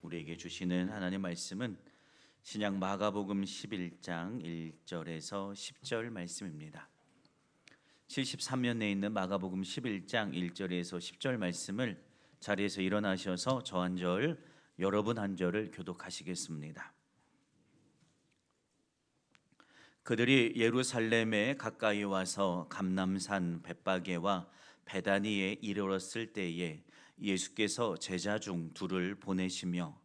우리에게 주시는 하나님의 말씀은 신약 마가복음 11장 1절에서 10절 말씀입니다. 73면에 있는 마가복음 11장 1절에서 10절 말씀을 자리에서 일어나셔서 저 한 절, 여러분 한 절을 교독하시겠습니다. 그들이 예루살렘에 가까이 와서 감람산 벳바게와 베다니에 이르렀을 때에 예수께서 제자 중 둘을 보내시며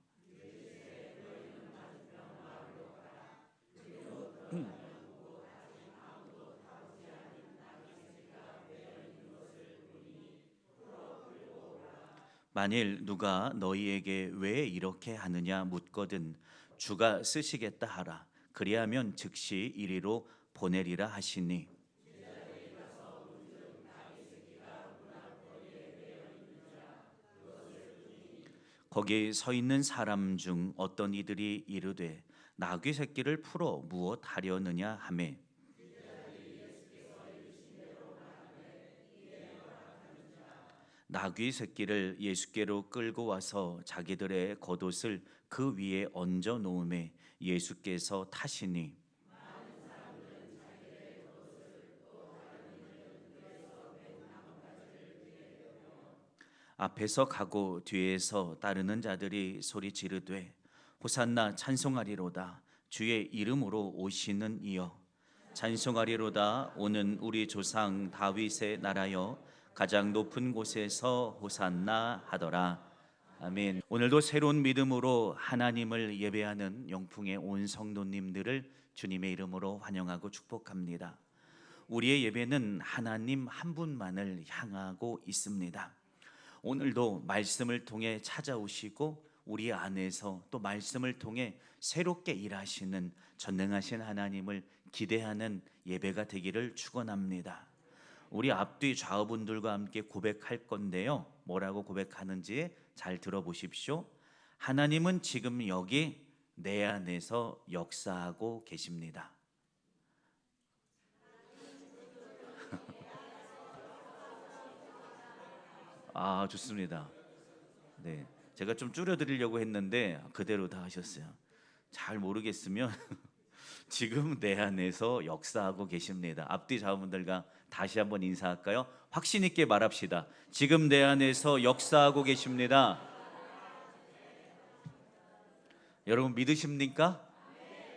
만일 누가 너희에게 왜 이렇게 하느냐 묻거든 주가 쓰시겠다 하라. 그리하면 즉시 이리로 보내리라 하시니 거기 서 있는 사람 중 어떤 이들이 이르되 나귀 새끼를 풀어 무엇 하려느냐 하매 나귀 새끼를 예수께로 끌고 와서 자기들의 겉옷을 그 위에 얹어 놓음에 예수께서 타시니 앞에서 가고 뒤에서 따르는 자들이 소리 지르되 호산나 찬송하리로다 주의 이름으로 오시는 이여 찬송하리로다 오는 우리 조상 다윗의 나라여 가장 높은 곳에서 호산나 하더라. 아멘. 오늘도 새로운 믿음으로 하나님을 예배하는 영풍의 온 성도님들을 주님의 이름으로 환영하고 축복합니다. 우리의 예배는 하나님 한 분만을 향하고 있습니다. 오늘도 말씀을 통해 찾아오시고 우리 안에서 또 말씀을 통해 새롭게 일하시는 전능하신 하나님을 기대하는 예배가 되기를 축원합니다. 우리 앞뒤 좌우분들과 함께 고백할 건데요. 뭐라고 고백하는지 잘 들어보십시오. 하나님은 지금 여기 내 안에서 역사하고 계십니다. 아, 좋습니다. 네, 제가 좀 줄여드리려고 했는데 그대로 다 하셨어요. 잘 모르겠으면 지금 내 안에서 역사하고 계십니다. 앞뒤 좌우분들과 다시 한번 인사할까요? 확신 있게 말합시다. 지금 내 안에서 역사하고 계십니다. 여러분 믿으십니까?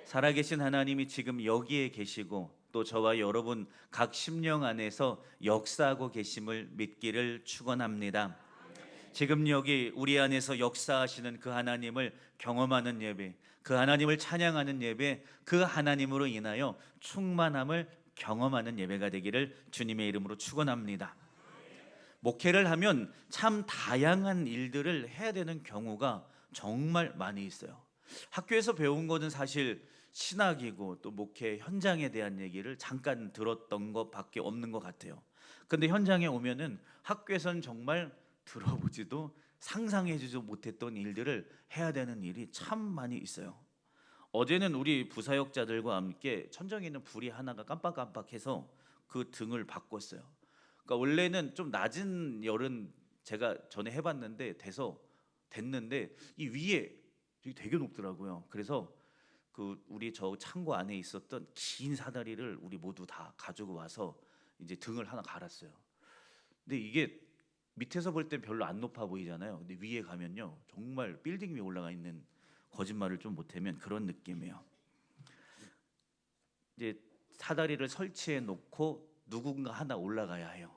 살아계신 하나님이 지금 여기에 계시고 또 저와 여러분 각 심령 안에서 역사하고 계심을 믿기를 축원합니다. 지금 여기 우리 안에서 역사하시는 그 하나님을 경험하는 예배, 그 하나님을 찬양하는 예배, 그 하나님으로 인하여 충만함을 경험하는 예배가 되기를 주님의 이름으로 축원합니다. 목회를 하면 참 다양한 일들을 해야 되는 경우가 정말 많이 있어요. 학교에서 배운 거는 사실 신학이고 또 목회 현장에 대한 얘기를 잠깐 들었던 것밖에 없는 것 같아요. 근데 현장에 오면은 학교에서는 정말 들어보지도 상상해지도 못했던 일들을 해야 되는 일이 참 많이 있어요. 어제는 우리 부사역자들과 함께 천정에 있는 불이 하나가 깜빡깜빡해서 그 등을 바꿨어요. 그러니까 원래는 좀 낮은 열은 제가 전에 해봤는데 됐는데 이 위에 되게 높더라고요. 그래서 그 우리 저 창고 안에 있었던 긴 사다리를 우리 모두 다 가지고 와서 이제 등을 하나 갈았어요. 근데 이게 밑에서 볼 땐 별로 안 높아 보이잖아요. 근데 위에 가면요 정말 빌딩 위에 올라가 있는, 거짓말을 좀 못하면 그런 느낌이에요. 이제 사다리를 설치해 놓고 누군가 하나 올라가야 해요.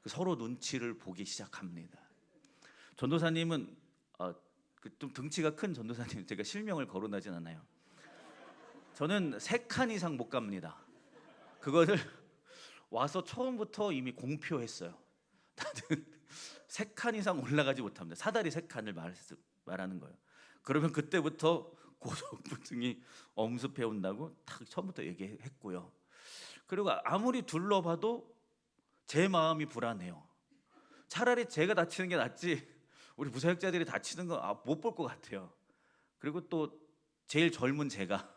서로 눈치를 보기 시작합니다. 전도사님은 좀 등치가 큰 전도사님, 제가 실명을 거론하진 않아요. 저는 3칸 이상 못 갑니다. 그거를 와서 처음부터 이미 공표했어요. 나는 3칸 이상 올라가지 못합니다. 사다리 3칸을 말하는 거예요. 그러면 그때부터 고소부증이 엄습해 온다고 딱 처음부터 얘기했고요. 그리고 아무리 둘러봐도 제 마음이 불안해요. 차라리 제가 다치는 게 낫지 우리 부사역자들이 다치는 거 못 볼 것 같아요. 그리고 또 제일 젊은 제가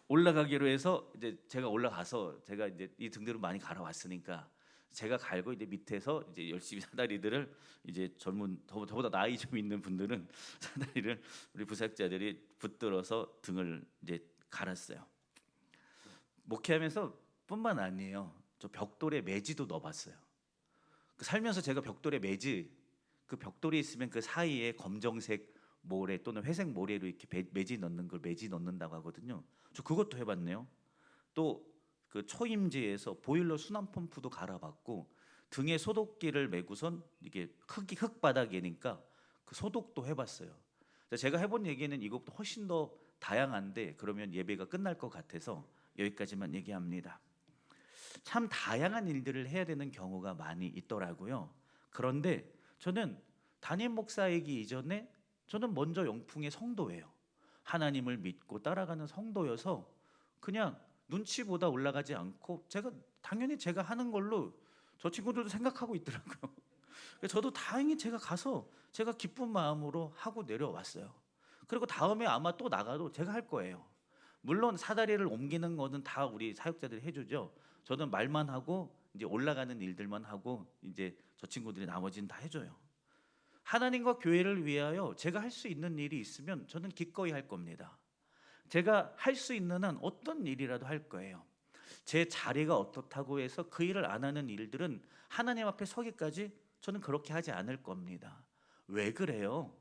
올라가기로 해서 이제 제가 올라가서 제가 이제 이 등대로 많이 갈아왔으니까 제가 갈고 이제 밑에서 이제 열심히 사다리들을 이제 젊은 저보다 나이 좀 있는 분들은 사다리를 우리 부사역자들이 붙들어서 등을 이제 갈았어요. 목회하면서 뿐만 아니에요. 저 벽돌에 매지도 넣어봤어요. 살면서 제가 벽돌에 매지, 그 벽돌이 있으면 그 사이에 검정색 모래 또는 회색 모래로 이렇게 매지 넣는 걸 매지 넣는다고 하거든요. 저 그것도 해봤네요. 또 그 초임지에서 보일러 순환 펌프도 갈아봤고 등에 소독기를 메고선 이게 흙바닥이니까 그 소독도 해봤어요. 제가 해본 얘기는 이것보다 훨씬 더 다양한데 그러면 예배가 끝날 것 같아서 여기까지만 얘기합니다. 참 다양한 일들을 해야 되는 경우가 많이 있더라고요. 그런데 저는 담임 목사이기 이전에 저는 먼저 영풍의 성도예요. 하나님을 믿고 따라가는 성도여서 그냥 눈치보다 올라가지 않고 제가 당연히 제가 하는 걸로 저 친구들도 생각하고 있더라고요. 저도 다행히 제가 가서 제가 기쁜 마음으로 하고 내려왔어요. 그리고 다음에 아마 또 나가도 제가 할 거예요. 물론 사다리를 옮기는 거는 다 우리 사역자들이 해주죠. 저는 말만 하고 이제 올라가는 일들만 하고 이제 저 친구들이 나머지는 다 해줘요. 하나님과 교회를 위하여 제가 할 수 있는 일이 있으면 저는 기꺼이 할 겁니다. 제가 할 수 있는 한 어떤 일이라도 할 거예요. 제 자리가 어떻다고 해서 그 일을 안 하는 일들은 하나님 앞에 서기까지 저는 그렇게 하지 않을 겁니다. 왜 그래요?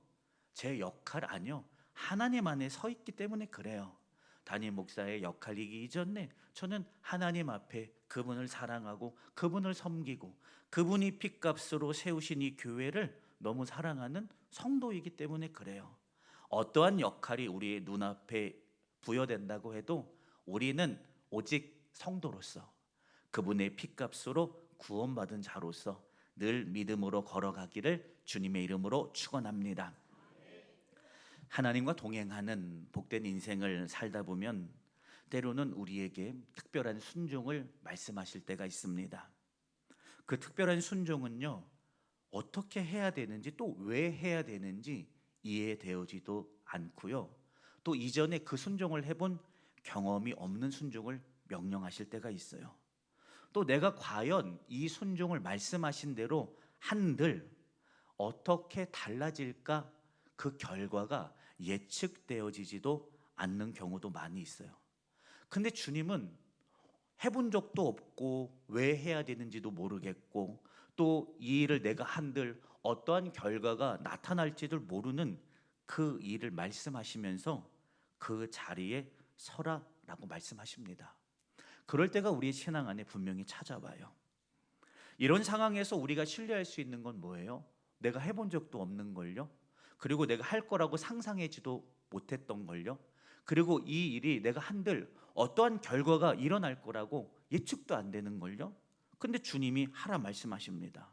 제 역할 아니요. 하나님 안에 서 있기 때문에 그래요. 담임 목사의 역할이기 이전에 저는 하나님 앞에 그분을 사랑하고 그분을 섬기고 그분이 핏값으로 세우신 이 교회를 너무 사랑하는 성도이기 때문에 그래요. 어떠한 역할이 우리의 눈앞에 부여된다고 해도 우리는 오직 성도로서 그분의 핏값으로 구원받은 자로서 늘 믿음으로 걸어가기를 주님의 이름으로 축원합니다. 하나님과 동행하는 복된 인생을 살다 보면 때로는 우리에게 특별한 순종을 말씀하실 때가 있습니다. 그 특별한 순종은요, 어떻게 해야 되는지 또 왜 해야 되는지 이해되어지도 않고요. 또 이전에 그 순종을 해본 경험이 없는 순종을 명령하실 때가 있어요. 또 내가 과연 이 순종을 말씀하신 대로 한들 어떻게 달라질까 그 결과가 예측되어지지도 않는 경우도 많이 있어요. 근데 주님은 해본 적도 없고 왜 해야 되는지도 모르겠고 또 이 일을 내가 한들 어떠한 결과가 나타날지를 모르는 그 일을 말씀하시면서 그 자리에 서라라고 말씀하십니다. 그럴 때가 우리의 신앙 안에 분명히 찾아와요. 이런 상황에서 우리가 신뢰할 수 있는 건 뭐예요? 내가 해본 적도 없는 걸요. 그리고 내가 할 거라고 상상하지도 못했던 걸요. 그리고 이 일이 내가 한들 어떠한 결과가 일어날 거라고 예측도 안 되는 걸요. 근데 주님이 하라 말씀하십니다.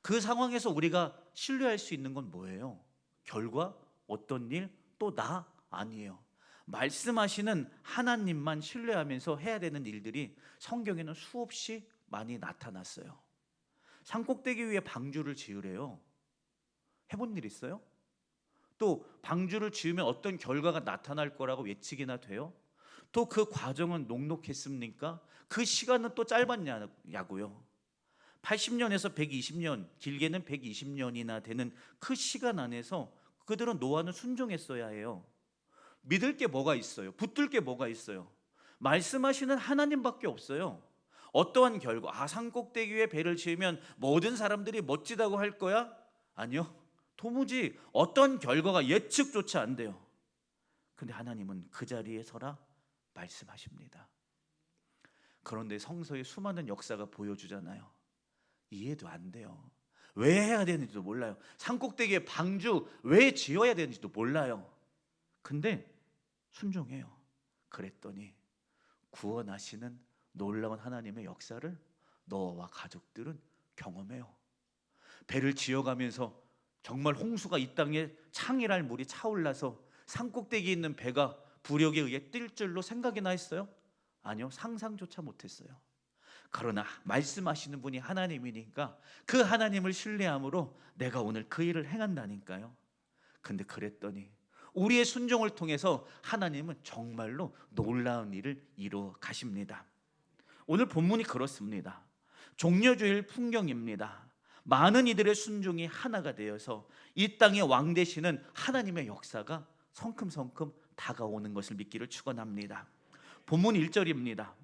그 상황에서 우리가 신뢰할 수 있는 건 뭐예요? 결과, 어떤 일, 또 나 아니에요. 말씀하시는 하나님만 신뢰하면서 해야 되는 일들이 성경에는 수없이 많이 나타났어요. 산꼭대기 위에 방주를 지으래요. 해본 일 있어요? 또 방주를 지으면 어떤 결과가 나타날 거라고 예측이나 돼요? 또 그 과정은 녹록했습니까? 그 시간은 또 짧았냐고요. 80년에서 120년, 길게는 120년이나 되는 그 시간 안에서 그들은 노아는 순종했어야 해요. 믿을 게 뭐가 있어요? 붙들 게 뭐가 있어요? 말씀하시는 하나님밖에 없어요. 어떠한 결과, 산꼭대기 위에 배를 지으면 모든 사람들이 멋지다고 할 거야? 아니요. 도무지 어떤 결과가 예측조차 안 돼요. 근데 하나님은 그 자리에 서라 말씀하십니다. 그런데 성서의 수많은 역사가 보여주잖아요. 이해도 안 돼요. 왜 해야 되는지도 몰라요. 산꼭대기에 방주 왜 지어야 되는지도 몰라요. 근데 순종해요. 그랬더니 구원하시는 놀라운 하나님의 역사를 너와 가족들은 경험해요. 배를 지어가면서 정말 홍수가 이 땅에 창이랄 물이 차올라서 산꼭대기에 있는 배가 부력에 의해 뛸 줄로 생각이나 했어요? 아니요, 상상조차 못했어요. 그러나 말씀하시는 분이 하나님이니까 그 하나님을 신뢰함으로 내가 오늘 그 일을 행한다니까요. 근데 그랬더니 우리의 순종을 통해서 하나님은 정말로 놀라운 일을 이루어 가십니다. 오늘 본문이 그렇습니다. 종려주일 풍경입니다. 많은 이들의 순종이 하나가 되어서 이 땅의 왕 되시는 하나님의 역사가 성큼성큼 다가오는 것을 믿기를 축원합니다. 본문 1절입니다.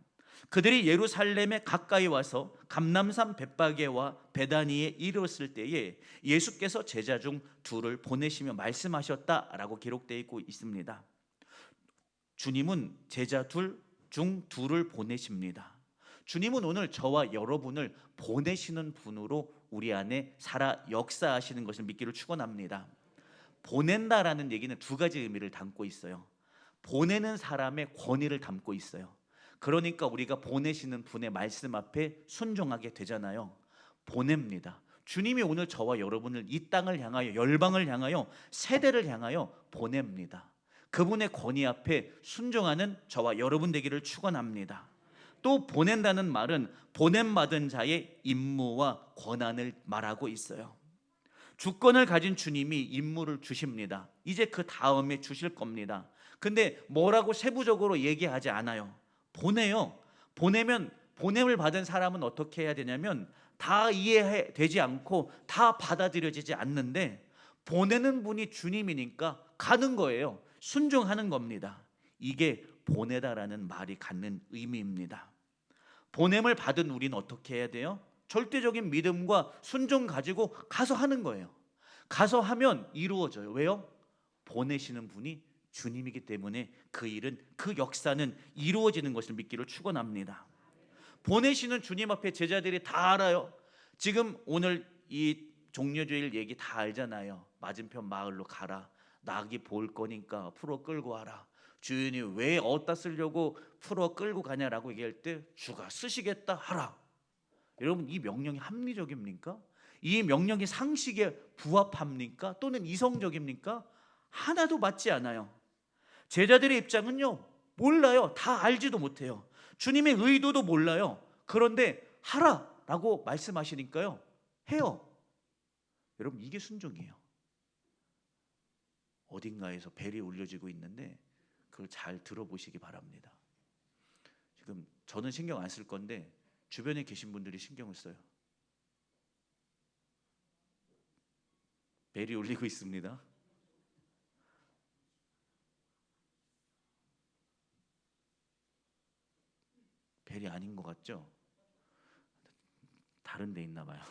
그들이 예루살렘에 가까이 와서 감람산 벳바게와 베다니에 이르렀을 때에 예수께서 제자 중 둘을 보내시며 말씀하셨다라고 기록되어 있고 있습니다. 주님은 제자 중 둘을 보내십니다. 주님은 오늘 저와 여러분을 보내시는 분으로 우리 안에 살아 역사하시는 것을 믿기를 축원합니다. 보낸다라는 얘기는 두 가지 의미를 담고 있어요. 보내는 사람의 권위를 담고 있어요. 그러니까 우리가 보내시는 분의 말씀 앞에 순종하게 되잖아요. 보냅니다. 주님이 오늘 저와 여러분을 이 땅을 향하여, 열방을 향하여, 세대를 향하여 보냅니다. 그분의 권위 앞에 순종하는 저와 여러분 되기를 축원합니다. 또 보낸다는 말은 보냄받은 자의 임무와 권한을 말하고 있어요. 주권을 가진 주님이 임무를 주십니다. 이제 그 다음에 주실 겁니다. 근데 뭐라고 세부적으로 얘기하지 않아요. 보내요. 보내면 보냄을 받은 사람은 어떻게 해야 되냐면 다 이해되지 않고 다 받아들여지지 않는데 보내는 분이 주님이니까 가는 거예요. 순종하는 겁니다. 이게 보내다라는 말이 갖는 의미입니다. 보냄을 받은 우리는 어떻게 해야 돼요? 절대적인 믿음과 순종 가지고 가서 하는 거예요. 가서 하면 이루어져요. 왜요? 보내시는 분이 주님이기 때문에 그 일은, 그 역사는 이루어지는 것을 믿기를 축원합니다. 보내시는 주님 앞에 제자들이 다 알아요. 지금 오늘 이 종려주일 얘기 다 알잖아요. 맞은편 마을로 가라. 낙이 보일 거니까 풀어 끌고 와라. 주인이 왜 어디다 쓰려고 풀어 끌고 가냐라고 얘기할 때 주가 쓰시겠다 하라. 여러분, 이 명령이 합리적입니까? 이 명령이 상식에 부합합니까? 또는 이성적입니까? 하나도 맞지 않아요. 제자들의 입장은요, 몰라요. 다 알지도 못해요. 주님의 의도도 몰라요. 그런데 하라라고 말씀하시니까요, 해요. 여러분, 이게 순종이에요. 어딘가에서 벨이 울려지고 있는데 그걸 잘 들어보시기 바랍니다. 지금 저는 신경 안 쓸 건데 주변에 계신 분들이 신경을 써요. 벨이 울리고 있습니다. 벨이 아닌 것 같죠? 다른 데 있나 봐요.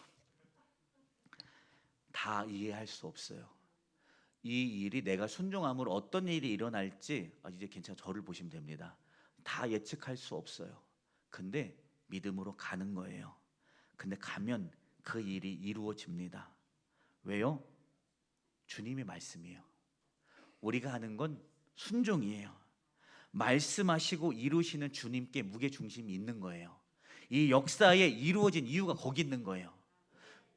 다 이해할 수 없어요. 이 일이 내가 순종함으로 어떤 일이 일어날지 이제 괜찮아, 저를 보시면 됩니다. 다 예측할 수 없어요. 근데 믿음으로 가는 거예요. 근데 가면 그 일이 이루어집니다. 왜요? 주님의 말씀이에요. 우리가 하는 건 순종이에요. 말씀하시고 이루시는 주님께 무게중심이 있는 거예요. 이 역사에 이루어진 이유가 거기 있는 거예요.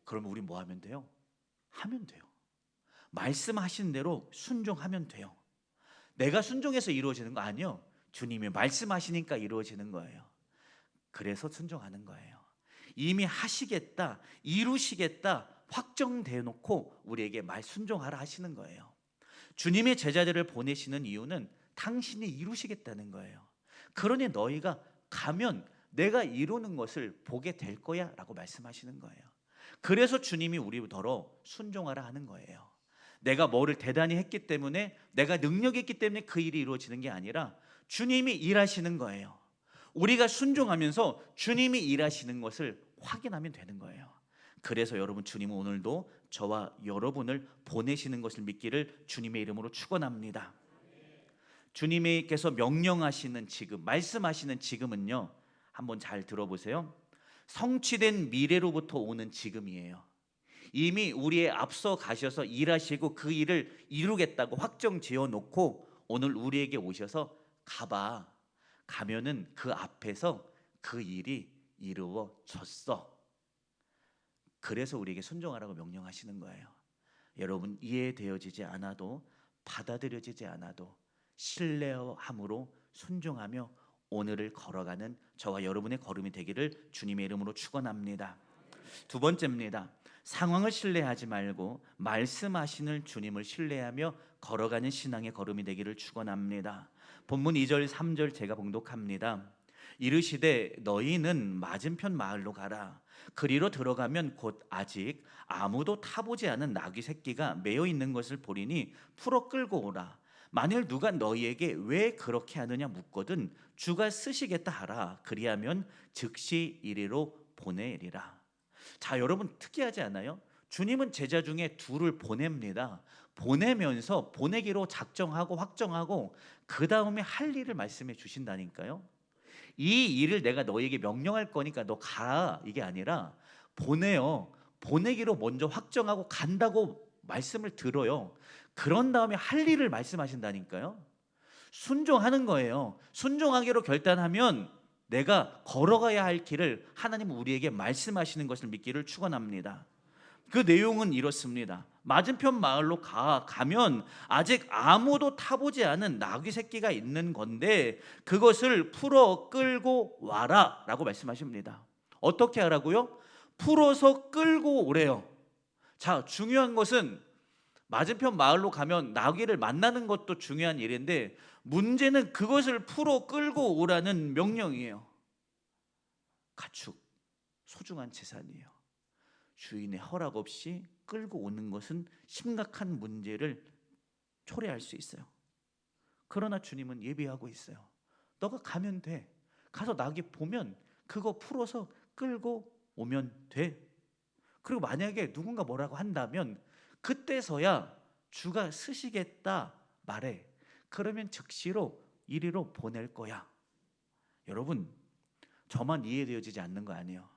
그러면 우리 뭐 하면 돼요? 하면 돼요. 말씀하신 대로 순종하면 돼요. 내가 순종해서 이루어지는 거 아니요. 주님이 말씀하시니까 이루어지는 거예요. 그래서 순종하는 거예요. 이미 하시겠다, 이루시겠다 확정돼 놓고 우리에게 순종하라 하시는 거예요. 주님의 제자들을 보내시는 이유는 당신이 이루시겠다는 거예요. 그러니 너희가 가면 내가 이루는 것을 보게 될 거야 라고 말씀하시는 거예요. 그래서 주님이 우리더러 순종하라 하는 거예요. 내가 뭐를 대단히 했기 때문에, 내가 능력이 있기 때문에 그 일이 이루어지는 게 아니라 주님이 일하시는 거예요. 우리가 순종하면서 주님이 일하시는 것을 확인하면 되는 거예요. 그래서 여러분, 지금은 오늘도 저와 여러분을 보내시는 것을 믿기를 주님의 이름으로 축원합니다. 주님께서 명령하시는 지금, 말씀하시는 지금은요, 한번 잘 들어보세요. 성취된 미래로부터 오는 지금이에요. 이미 우리의 앞서 가셔서 일하시고 그 일을 이루겠다고 확정 지어 놓고 오늘 우리에게 오셔서 가봐. 가면은 그 앞에서 그 일이 이루어졌어. 그래서 우리에게 순종하라고 명령하시는 거예요. 여러분, 이해되어지지 않아도, 받아들여지지 않아도 신뢰함으로 순종하며 오늘을 걸어가는 저와 여러분의 걸음이 되기를 주님의 이름으로 축원합니다. 두 번째입니다. 상황을 신뢰하지 말고 말씀하시는 주님을 신뢰하며 걸어가는 신앙의 걸음이 되기를 축원합니다. 본문 2절 3절 제가 봉독합니다. 이르시되 너희는 맞은편 마을로 가라. 그리로 들어가면 곧 아직 아무도 타보지 않은 나귀 새끼가 매어 있는 것을 보리니 풀어 끌고 오라. 만일 누가 너희에게 왜 그렇게 하느냐 묻거든 주가 쓰시겠다 하라. 그리하면 즉시 이리로 보내리라. 자, 여러분 특이하지 않아요? 주님은 제자 중에 둘을 보냅니다. 보내면서 보내기로 작정하고 확정하고 그 다음에 할 일을 말씀해 주신다니까요. 이 일을 내가 너에게 명령할 거니까 너 가라, 이게 아니라 보내요. 보내기로 먼저 확정하고 간다고 말씀을 들어요. 그런 다음에 할 일을 말씀하신다니까요. 순종하는 거예요. 순종하기로 결단하면 내가 걸어가야 할 길을 하나님은 우리에게 말씀하시는 것을 믿기를 축원합니다. 그 내용은 이렇습니다. 맞은편 마을로 가면 아직 아무도 타보지 않은 나귀 새끼가 있는 건데 그것을 풀어 끌고 와라 라고 말씀하십니다. 어떻게 하라고요? 풀어서 끌고 오래요. 자, 중요한 것은 맞은편 마을로 가면 나귀를 만나는 것도 중요한 일인데 문제는 그것을 풀어 끌고 오라는 명령이에요. 가축, 소중한 재산이에요. 주인의 허락 없이 끌고 오는 것은 심각한 문제를 초래할 수 있어요. 그러나 주님은 예비하고 있어요. 너가 가면 돼. 가서 나귀 보면 그거 풀어서 끌고 오면 돼. 그리고 만약에 누군가 뭐라고 한다면 그때서야 주가 쓰시겠다 말해. 그러면 즉시로 이리로 보낼 거야. 여러분, 저만 이해되어지지 않는 거 아니에요.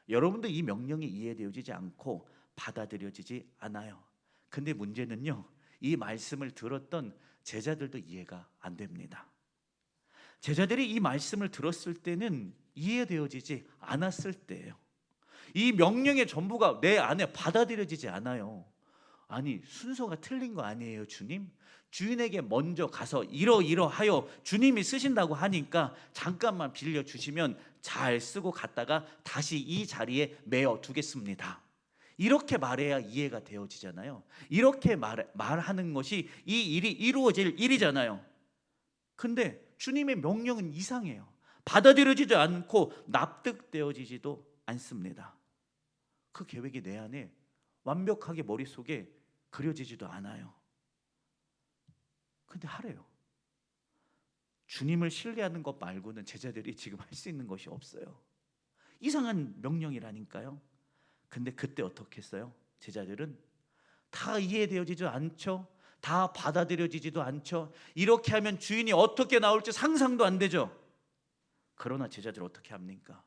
여러분도 이 명령이 이해되어지지 않고 받아들여지지 않아요. 근데 문제는요, 이 말씀을 들었던 제자들도 이해가 안 됩니다. 제자들이 이 말씀을 들었을 때는 이해되어지지 않았을 때예요. 이 명령의 전부가 내 안에 받아들여지지 않아요. 아니, 순서가 틀린 거 아니에요, 주님? 주인에게 먼저 가서 이러이러하여 주님이 쓰신다고 하니까 잠깐만 빌려주시면 잘 쓰고 갔다가 다시 이 자리에 메어 두겠습니다. 이렇게 말해야 이해가 되어지잖아요. 이렇게 말하는 것이 이 일이 이루어질 일이잖아요. 근데 주님의 명령은 이상해요. 받아들여지지 않고 납득되어지지도 않습니다. 그 계획이 내 안에 완벽하게 머릿속에 그려지지도 않아요. 근데 하래요. 주님을 신뢰하는 것 말고는 제자들이 지금 할 수 있는 것이 없어요. 이상한 명령이라니까요. 근데 그때 어떻게 했어요? 제자들은 다 이해되어지지도 않죠. 다 받아들여지지도 않죠. 이렇게 하면 주인이 어떻게 나올지 상상도 안 되죠. 그러나 제자들 어떻게 합니까?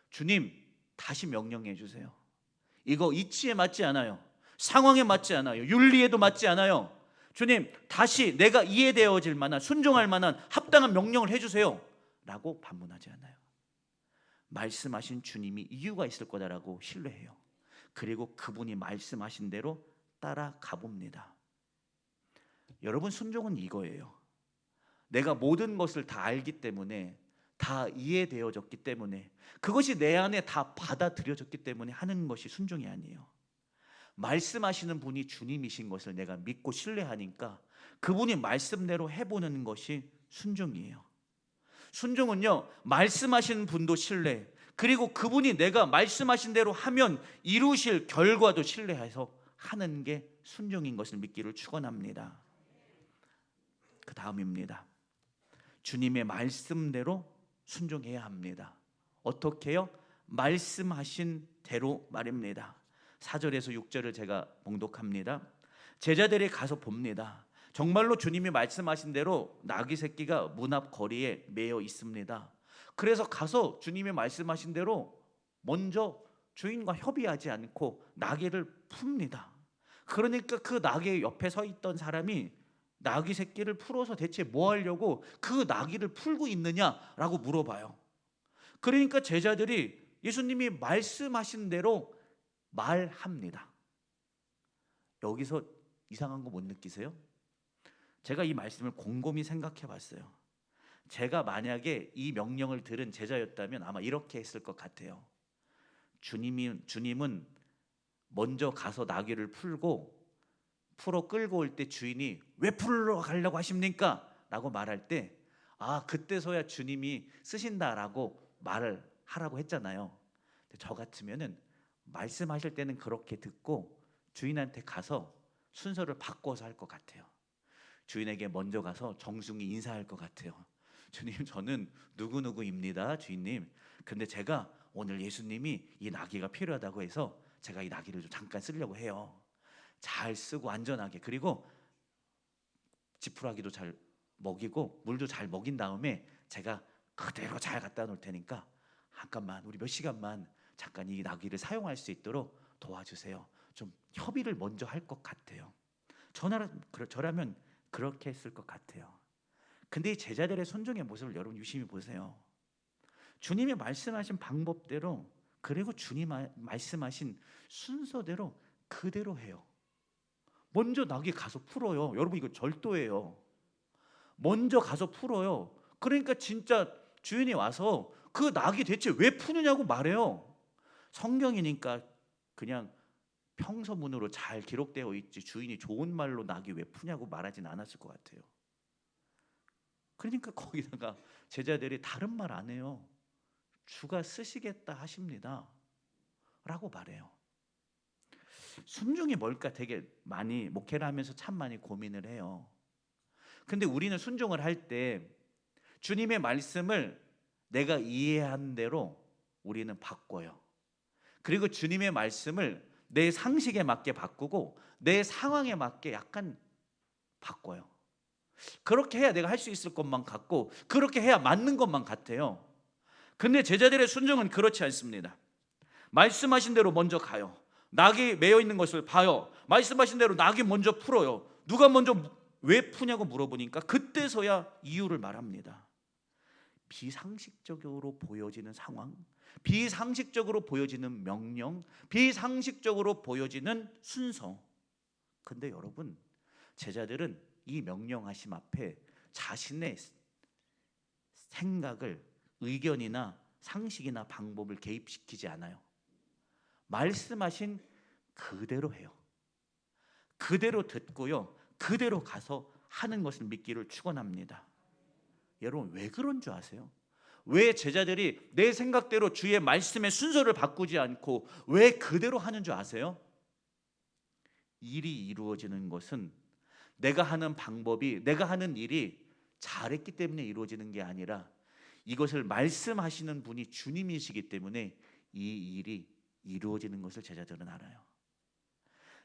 주님, 다시 명령해 주세요. 이거 이치에 맞지 않아요. 상황에 맞지 않아요. 윤리에도 맞지 않아요. 주님, 다시 내가 이해되어질 만한, 순종할 만한 합당한 명령을 해주세요 라고 반문하지 않아요. 말씀하신 주님이 이유가 있을 거다라고 신뢰해요. 그리고 그분이 말씀하신 대로 따라가 봅니다. 여러분, 순종은 이거예요. 내가 모든 것을 다 알기 때문에, 다 이해되어졌기 때문에, 그것이 내 안에 다 받아들여졌기 때문에 하는 것이 순종이 아니에요. 말씀하시는 분이 주님이신 것을 내가 믿고 신뢰하니까 그분이 말씀대로 해보는 것이 순종이에요. 순종은요, 말씀하시는 분도 신뢰, 그리고 그분이 내가 말씀하신 대로 하면 이루실 결과도 신뢰해서 하는 게 순종인 것을 믿기를 축원합니다. 그 다음입니다. 주님의 말씀대로 순종해야 합니다. 어떻게 해요? 말씀하신 대로 말입니다. 4절에서 6절을 제가 봉독합니다. 제자들이 가서 봅니다. 정말로 주님이 말씀하신 대로 나귀 새끼가 문 앞 거리에 매여 있습니다. 그래서 가서 주님이 말씀하신 대로 먼저 주인과 협의하지 않고 나귀를 풉니다. 그러니까 그 나귀 옆에 서 있던 사람이 나귀 새끼를 풀어서 대체 뭐 하려고 그 나귀를 풀고 있느냐라고 물어봐요. 그러니까 제자들이 예수님이 말씀하신 대로 말합니다. 여기서 이상한 거 못 느끼세요? 제가 이 말씀을 곰곰이 생각해 봤어요. 제가 만약에 이 명령을 들은 제자였다면 아마 이렇게 했을 것 같아요. 주님은 먼저 가서 나귀를 풀어 끌고 올 때 주인이 왜 풀러 가려고 하십니까? 라고 말할 때 그때서야 주님이 쓰신다라고 말을 하라고 했잖아요. 저 같으면은 말씀하실 때는 그렇게 듣고 주인한테 가서 순서를 바꿔서 할 것 같아요. 주인에게 먼저 가서 정중히 인사할 것 같아요. 주님, 저는 누구누구입니다, 주인님. 근데 제가 오늘 예수님이 이 나귀가 필요하다고 해서 제가 이 나귀를 좀 잠깐 쓰려고 해요. 잘 쓰고 안전하게, 그리고 지푸라기도 잘 먹이고 물도 잘 먹인 다음에 제가 그대로 잘 갖다 놓을 테니까 잠깐만, 우리 몇 시간만 잠깐 이 나귀를 사용할 수 있도록 도와주세요. 좀 협의를 먼저 할 것 같아요. 저라면 그렇게 했을 것 같아요. 근데 이 제자들의 순종의 모습을 여러분 유심히 보세요. 주님이 말씀하신 방법대로, 그리고 주님 말씀하신 순서대로 그대로 해요. 먼저 나귀 가서 풀어요. 여러분, 이거 절도예요. 먼저 가서 풀어요. 그러니까 진짜 주인이 와서 그 나귀 대체 왜 푸느냐고 말해요. 성경이니까 그냥 평서문으로 잘 기록되어 있지, 주인이 좋은 말로 나귀 왜 푸냐고 말하진 않았을 것 같아요. 그러니까 거기다가 제자들이 다른 말 안 해요. 주가 쓰시겠다 하십니다 라고 말해요. 순종이 뭘까 되게 많이 목회를 하면서 참 많이 고민을 해요. 근데 우리는 순종을 할 때 주님의 말씀을 내가 이해한 대로 우리는 바꿔요. 그리고 주님의 말씀을 내 상식에 맞게 바꾸고 내 상황에 맞게 약간 바꿔요. 그렇게 해야 내가 할 수 있을 것만 같고, 그렇게 해야 맞는 것만 같아요. 근데 제자들의 순종은 그렇지 않습니다. 말씀하신 대로 먼저 가요. 낙이 매여 있는 것을 봐요. 말씀하신 대로 낙이 먼저 풀어요. 누가 먼저 왜 푸냐고 물어보니까 그때서야 이유를 말합니다. 비상식적으로 보여지는 상황, 비상식적으로 보여지는 명령, 비상식적으로 보여지는 순서. 근데 여러분, 제자들은 이 명령하심 앞에 자신의 생각을, 의견이나 상식이나 방법을 개입시키지 않아요. 말씀하신 그대로 해요. 그대로 듣고요, 그대로 가서 하는 것을 믿기를 축원합니다. 여러분, 왜 그런 줄 아세요? 왜 제자들이 내 생각대로 주의 말씀의 순서를 바꾸지 않고 왜 그대로 하는 줄 아세요? 일이 이루어지는 것은 내가 하는 방법이, 내가 하는 일이 잘했기 때문에 이루어지는 게 아니라 이것을 말씀하시는 분이 주님이시기 때문에 이 일이 이루어지는 것을 제자들은 알아요.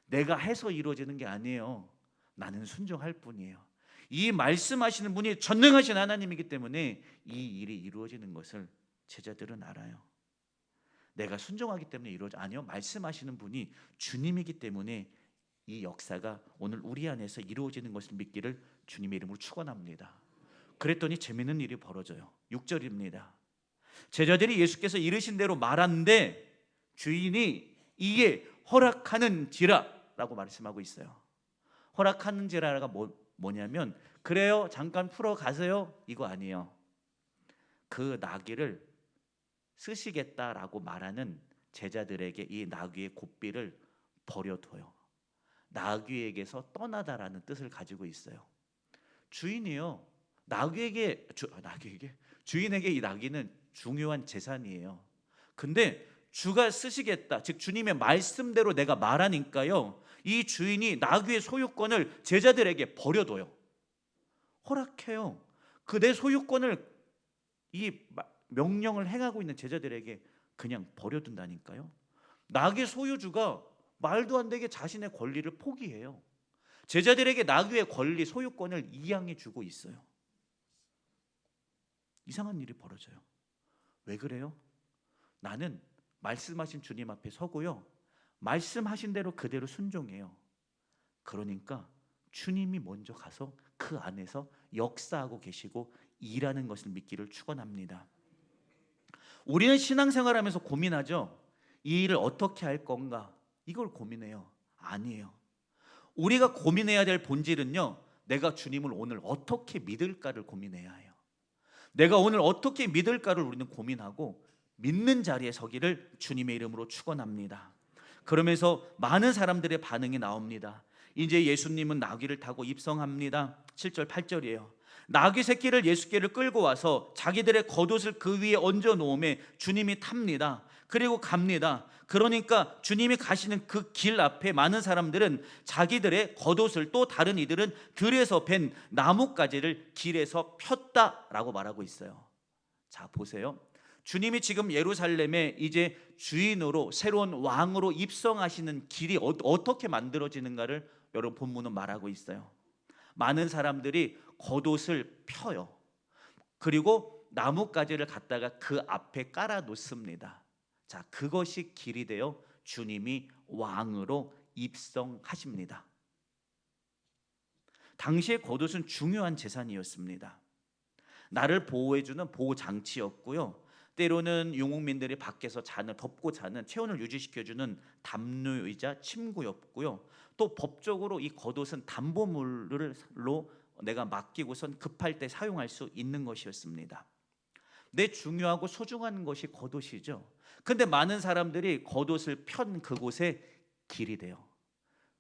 내가 해서 이루어지는 게 아니에요. 나는 순종할 뿐이에요. 이 말씀하시는 분이 전능하신 하나님이기 때문에 이 일이 이루어지는 것을 제자들은 알아요. 내가 순종하기 때문에 아니요, 말씀하시는 분이 주님이기 때문에 이 역사가 오늘 우리 안에서 이루어지는 것을 믿기를 주님의 이름으로 축원합니다. 그랬더니 재미있는 일이 벌어져요. 6절입니다. 제자들이 예수께서 이르신 대로 말하는데 주인이 이에 허락하는지라 라고 말씀하고 있어요. 허락하는지라가 뭐냐면, 그래요, 잠깐 풀어 가세요, 이거 아니에요. 그 나귀를 쓰시겠다라고 말하는 제자들에게 이 나귀의 고삐를 버려둬요. 나귀에게서 떠나다라는 뜻을 가지고 있어요. 주인이요, 주인에게 이 나귀는 중요한 재산이에요. 근데 주가 쓰시겠다, 즉 주님의 말씀대로 내가 말하니까요, 이 주인이 나귀의 소유권을 제자들에게 버려둬요. 허락해요. 그 내 소유권을 이 명령을 행하고 있는 제자들에게 그냥 버려둔다니까요. 나귀 소유주가 말도 안 되게 자신의 권리를 포기해요. 제자들에게 나귀의 권리, 소유권을 이양해 주고 있어요. 이상한 일이 벌어져요. 왜 그래요? 나는 말씀하신 주님 앞에 서고요, 말씀하신 대로 그대로 순종해요. 그러니까 주님이 먼저 가서 그 안에서 역사하고 계시고 일하는 것을 믿기를 축원합니다. 우리는 신앙생활하면서 고민하죠. 이 일을 어떻게 할 건가, 이걸 고민해요. 아니에요. 우리가 고민해야 될 본질은요, 내가 주님을 오늘 어떻게 믿을까를 고민해야 해요. 내가 오늘 어떻게 믿을까를 우리는 고민하고 믿는 자리에 서기를 주님의 이름으로 축원합니다. 그러면서 많은 사람들의 반응이 나옵니다. 이제 예수님은 나귀를 타고 입성합니다. 7절 8절이에요. 나귀 새끼를 예수께를 끌고 와서 자기들의 겉옷을 그 위에 얹어 놓음에 주님이 탑니다. 그리고 갑니다. 그러니까 주님이 가시는 그 길 앞에 많은 사람들은 자기들의 겉옷을, 또 다른 이들은 들에서 벤 나뭇가지를 길에서 폈다라고 말하고 있어요. 자, 보세요. 주님이 지금 예루살렘에 이제 주인으로, 새로운 왕으로 입성하시는 길이 어떻게 만들어지는가를 여러분 본문은 말하고 있어요. 많은 사람들이 겉옷을 펴요. 그리고 나뭇가지를 갖다가 그 앞에 깔아 놓습니다. 자, 그것이 길이 되어 주님이 왕으로 입성하십니다. 당시에 겉옷은 중요한 재산이었습니다. 나를 보호해주는 보호 장치였고요. 때로는 유목민들이 밖에서 덮고 자는 체온을 유지시켜주는 담요이자 침구였고요. 또 법적으로 이 겉옷은 담보물로 내가 맡기고선 급할 때 사용할 수 있는 것이었습니다. 내 중요하고 소중한 것이 겉옷이죠. 근데 많은 사람들이 겉옷을 편 그곳에 길이 돼요.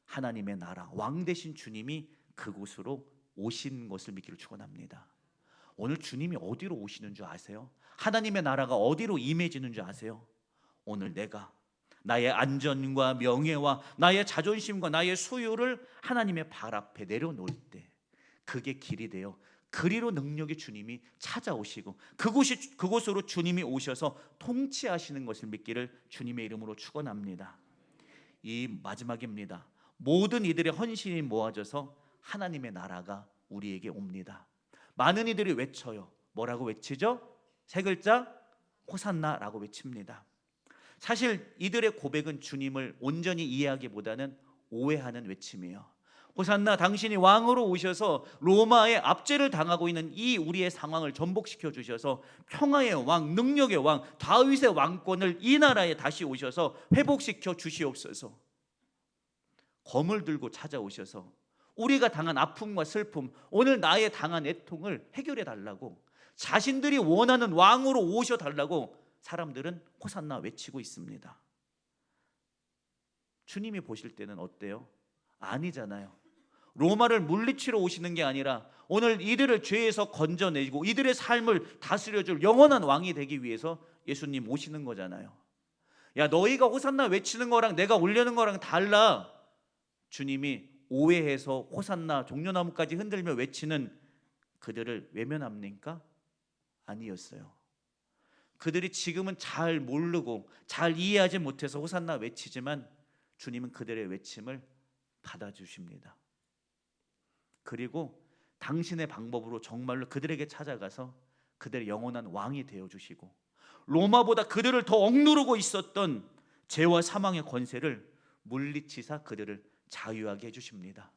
하나님의 나라, 왕 되신 주님이 그곳으로 오신 것을 믿기를 축원합니다. 오늘 주님이 어디로 오시는 줄 아세요? 하나님의 나라가 어디로 임해지는 줄 아세요? 오늘 내가 나의 안전과 명예와 나의 자존심과 나의 소유를 하나님의 발 앞에 내려놓을 때, 그게 길이 되어 그리로 능력의 주님이 찾아오시고 그곳으로 주님이 오셔서 통치하시는 것을 믿기를 주님의 이름으로 축원합니다. 이 마지막입니다. 모든 이들의 헌신이 모아져서 하나님의 나라가 우리에게 옵니다. 많은 이들이 외쳐요. 뭐라고 외치죠? 세 글자, 호산나라고 외칩니다. 사실 이들의 고백은 주님을 온전히 이해하기보다는 오해하는 외침이에요. 호산나, 당신이 왕으로 오셔서 로마의 압제를 당하고 있는 이 우리의 상황을 전복시켜 주셔서 평화의 왕, 능력의 왕, 다윗의 왕권을 이 나라에 다시 오셔서 회복시켜 주시옵소서. 검을 들고 찾아오셔서 우리가 당한 아픔과 슬픔, 오늘 나의 당한 애통을 해결해 달라고, 자신들이 원하는 왕으로 오셔 달라고 사람들은 호산나 외치고 있습니다. 주님이 보실 때는 어때요? 아니잖아요. 로마를 물리치러 오시는 게 아니라 오늘 이들을 죄에서 건져내고 이들의 삶을 다스려줄 영원한 왕이 되기 위해서 예수님 오시는 거잖아요. 야, 너희가 호산나 외치는 거랑 내가 올려는 거랑 달라. 주님이 오해해서 호산나 종려나무까지 흔들며 외치는 그들을 외면합니까? 아니었어요. 그들이 지금은 잘 모르고 잘 이해하지 못해서 호산나 외치지만 주님은 그들의 외침을 받아주십니다. 그리고 당신의 방법으로 정말로 그들에게 찾아가서 그들의 영원한 왕이 되어주시고, 로마보다 그들을 더 억누르고 있었던 죄와 사망의 권세를 물리치사 그들을 자유하게 해주십니다.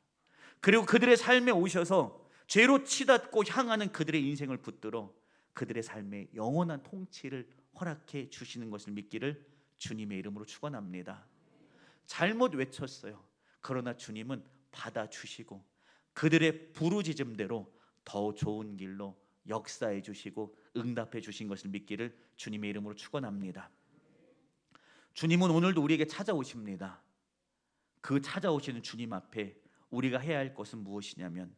그리고 그들의 삶에 오셔서 죄로 치닫고 향하는 그들의 인생을 붙들어 그들의 삶에 영원한 통치를 허락해 주시는 것을 믿기를 주님의 이름으로 축원합니다. 잘못 외쳤어요. 그러나 주님은 받아주시고 그들의 부르짖음대로 더 좋은 길로 역사해 주시고 응답해 주신 것을 믿기를 주님의 이름으로 축원합니다. 주님은 오늘도 우리에게 찾아오십니다. 그 찾아오시는 주님 앞에 우리가 해야 할 것은 무엇이냐면,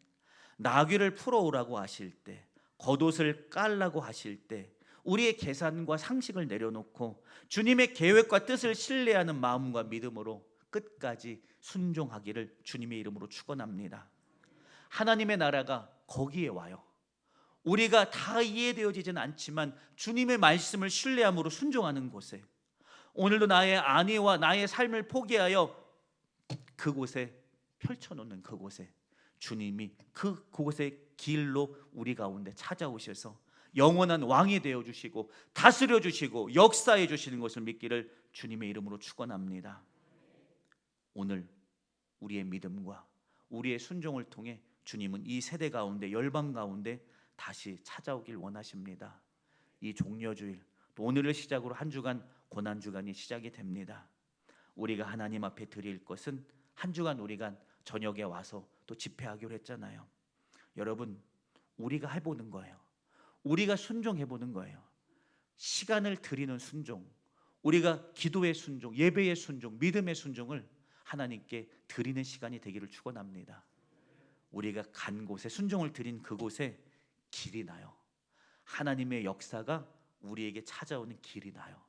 나귀를 풀어오라고 하실 때, 겉옷을 깔라고 하실 때 우리의 계산과 상식을 내려놓고 주님의 계획과 뜻을 신뢰하는 마음과 믿음으로 끝까지 순종하기를 주님의 이름으로 축원합니다. 하나님의 나라가 거기에 와요. 우리가 다 이해되어지지는 않지만 주님의 말씀을 신뢰함으로 순종하는 곳에, 오늘도 나의 안위와 나의 삶을 포기하여 그곳에 펼쳐놓는 그곳에 주님이 그곳의 길로 우리 가운데 찾아오셔서 영원한 왕이 되어주시고 다스려 주시고 역사해 주시는 것을 믿기를 주님의 이름으로 축원합니다. 오늘 우리의 믿음과 우리의 순종을 통해 주님은 이 세대 가운데, 열방 가운데 다시 찾아오길 원하십니다. 이 종려주일, 또 오늘을 시작으로 한 주간 고난주간이 시작이 됩니다. 우리가 하나님 앞에 드릴 것은 한 주간 우리가 저녁에 와서 또 집회하기로 했잖아요. 여러분, 우리가 해보는 거예요. 우리가 순종해보는 거예요. 시간을 드리는 순종, 우리가 기도의 순종, 예배의 순종, 믿음의 순종을 하나님께 드리는 시간이 되기를 축원합니다. 우리가 간 곳에, 순종을 드린 그곳에 길이 나요. 하나님의 역사가 우리에게 찾아오는 길이 나요.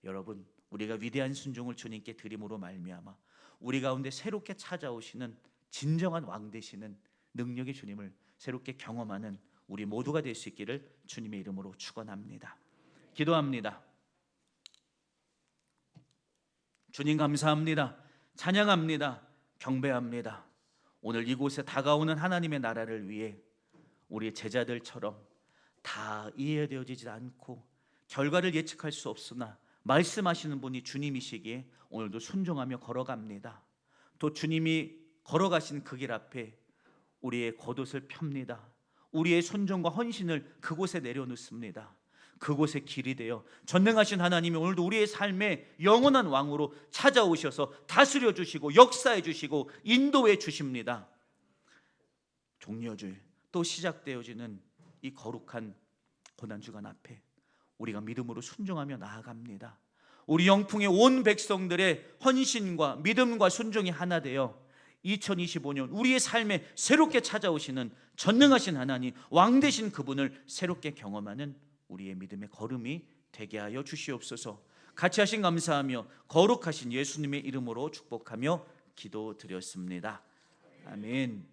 여러분, 우리가 위대한 순종을 주님께 드림으로 말미암아 우리 가운데 새롭게 찾아오시는 진정한 왕 되시는 능력의 주님을 새롭게 경험하는 우리 모두가 될 수 있기를 주님의 이름으로 축원합니다. 기도합니다. 주님 감사합니다. 찬양합니다. 경배합니다. 오늘 이곳에 다가오는 하나님의 나라를 위해 우리 제자들처럼 다 이해되어지지 않고 결과를 예측할 수 없으나 말씀하시는 분이 주님이시기에 오늘도 순종하며 걸어갑니다. 또 주님이 걸어가신 그 길 앞에 우리의 겉옷을 펴니다. 우리의 순종과 헌신을 그곳에 내려놓습니다. 그곳의 길이 되어 전능하신 하나님이 오늘도 우리의 삶에 영원한 왕으로 찾아오셔서 다스려 주시고 역사해 주시고 인도해 주십니다. 종려줄 또 시작되어지는 이 거룩한 고난주간 앞에 우리가 믿음으로 순종하며 나아갑니다. 우리 영풍의 온 백성들의 헌신과 믿음과 순종이 하나 되어 2025년 우리의 삶에 새롭게 찾아오시는 전능하신 하나님, 왕 되신 그분을 새롭게 경험하는 우리의 믿음의 걸음이 되게 하여 주시옵소서. 같이 하신 감사하며 거룩하신 예수님의 이름으로 축복하며 기도드렸습니다. 아멘.